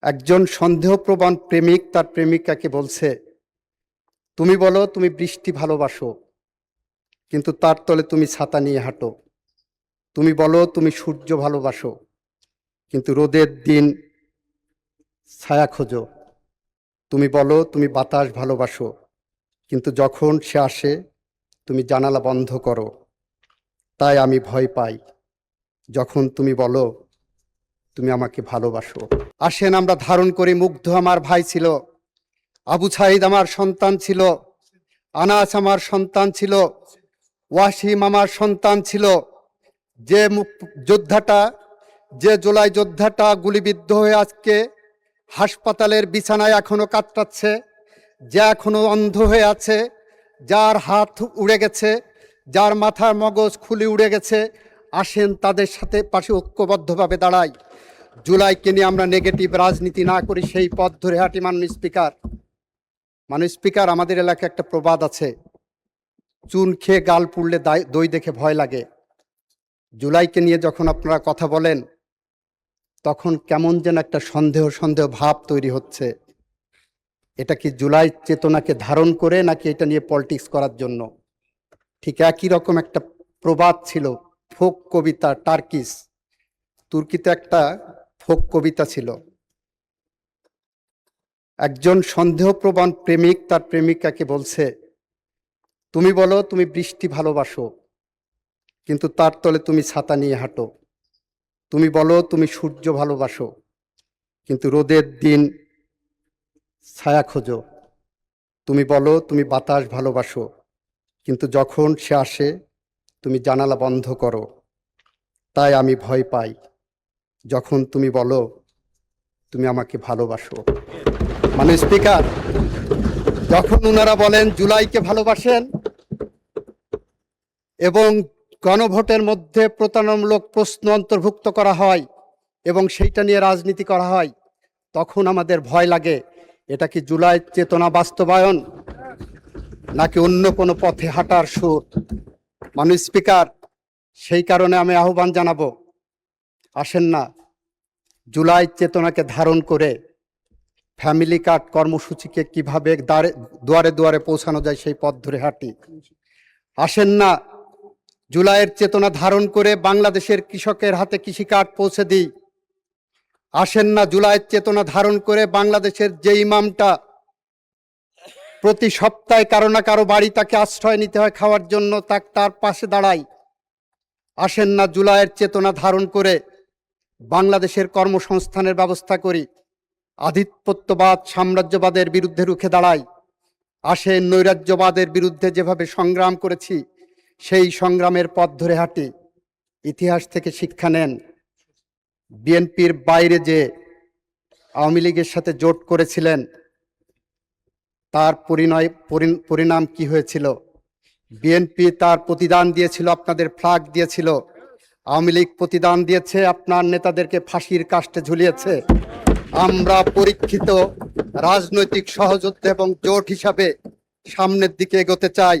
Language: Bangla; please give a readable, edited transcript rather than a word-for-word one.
একজন সন্দেহপ্রবণ প্রেমিক তার প্রেমিকাকে বলছে, তুমি বলো তুমি বৃষ্টি ভালোবাসো, কিন্তু তার তলে তুমি ছাতা নিয়ে হাঁটো। তুমি বলো তুমি সূর্য ভালোবাসো, কিন্তু রোদের দিন ছায়া খোঁজো। তুমি বলো তুমি বাতাস ভালোবাসো, কিন্তু যখন সে আসে তুমি জানালা বন্ধ করো। তাই আমি ভয় পাই যখন তুমি বলো তুমি আমাকে ভালোবাসো। আসেন আমরা ধারণ করি, মুগ্ধ আমার ভাই ছিল, আবু সাইদ আমার সন্তান ছিল, আনাস আমার সন্তান ছিল, ওয়াসিম আমার সন্তান ছিল। যে যোদ্ধাটা, যে জুলাই যোদ্ধাটা গুলিবিদ্ধ হয়ে আজকে হাসপাতালের বিছানায় এখনো কাতরাচ্ছে, যে এখনো অন্ধ হয়ে আছে, যার হাত উড়ে গেছে, যার মাথার মগজ খুলে উড়ে গেছে, আসেন তাদের সাথে পাশে ঐক্যবদ্ধভাবে দাঁড়াই। জুলাইকে নিয়ে আমরা নেগেটিভ রাজনীতি না করি, সেই পথ ধরে হাঁটি। মাননীয় স্পিকার, আমাদের এলাকায় একটা প্রবাদ আছে, চুন খেয়ে গাল পুড়লে দই দেখে ভয় লাগে। জুলাইকে নিয়ে যখন আপনারা কথা বলেন তখন কেমন যেন একটা সন্দেহ সন্দেহ ভাব তৈরি হচ্ছে। এটা কি জুলাই চেতনাকে ধারণ করে, নাকি এটা নিয়ে পলিটিক্স করার জন্য? ঠিক একই রকম একটা প্রবাদ ছিল, ফোক কবিতা, তুর্কিতে একটা ফোক কবিতা ছিল। একজন সন্দেহপ্রবণ প্রেমিক তার প্রেমিকাকে বলছে, তুমি বলো তুমি বৃষ্টি ভালোবাসো, কিন্তু তার তলে তুমি ছাতা নিয়ে হাঁটো। তুমি বলো তুমি সূর্য ভালোবাসো, কিন্তু রোদের দিন ছায়া খোঁজো। তুমি বলো তুমি বাতাস ভালোবাসো, কিন্তু যখন সে আসে তুমি জানালা বন্ধ করো। তাই আমি ভয় পাই যখন তুমি বলো তুমি আমাকে ভালোবাসো। মানে স্পিকার, যখন ওনারা বলেন জুলাইকে ভালোবাসেন এবং গণভোটের মধ্যে প্রতারণামূলক প্রশ্ন অন্তর্ভুক্ত করা হয় এবং সেইটা নিয়ে রাজনীতি করা হয়, তখন আমাদের ভয় লাগে, এটা কি জুলাই চেতনা বাস্তবায়ন, নাকি অন্য কোনো পথে হাঁটার সুর? মাননীয় স্পিকার, সেই কারণে আমি আহ্বান জানাবো, আসেন না জুলাই চেতনাকে ধারণ করে ফ্যামিলি কার্ড কর্মসূচিকে কিভাবে দুয়ারে দুয়ারে পৌঁছানো যায় সেই পথ ধরে হাঁটি। আসেন না জুলাইয়ের চেতনা ধারণ করে বাংলাদেশের কৃষকের হাতে কৃষি কার্ড পৌঁছে দিই। আসেন না জুলাইয়ের চেতনা ধারণ করে বাংলাদেশের যে ইমামটা প্রতি সপ্তাহে কারো না কারো বাড়ি তাকে আশ্রয় নিতে হয় খাওয়ার জন্য, তার পাশে দাঁড়াই। আসেন না জুলাইয়ের চেতনা ধারণ করে বাংলাদেশের কর্মসংস্থানের ব্যবস্থা করি, আধিপত্যবাদ সাম্রাজ্যবাদের বিরুদ্ধে রুখে দাঁড়াই। আসেন নৈরাজ্যবাদের বিরুদ্ধে যেভাবে সংগ্রাম করেছি সেই সংগ্রামের পথ ধরে হাঁটি। ইতিহাস থেকে শিক্ষা নেন, বিএনপির বাইরে যে আওয়ামী লীগের সাথে জোট করেছিলেন তার পরিণাম কি হয়েছিল? বিএনপি তার প্রতিদান দিয়েছিল, আপনাদের ফ্ল্যাগ দিয়েছিল। আওয়ামী লীগ প্রতিদান দিয়েছে, আপনার নেতাদেরকে ফাঁসির কাস্টে ঝুলিয়েছে। আমরা পরীক্ষিত রাজনৈতিক সহযোদ্ধা এবং জোট হিসাবে সামনের দিকে এগোতে চাই।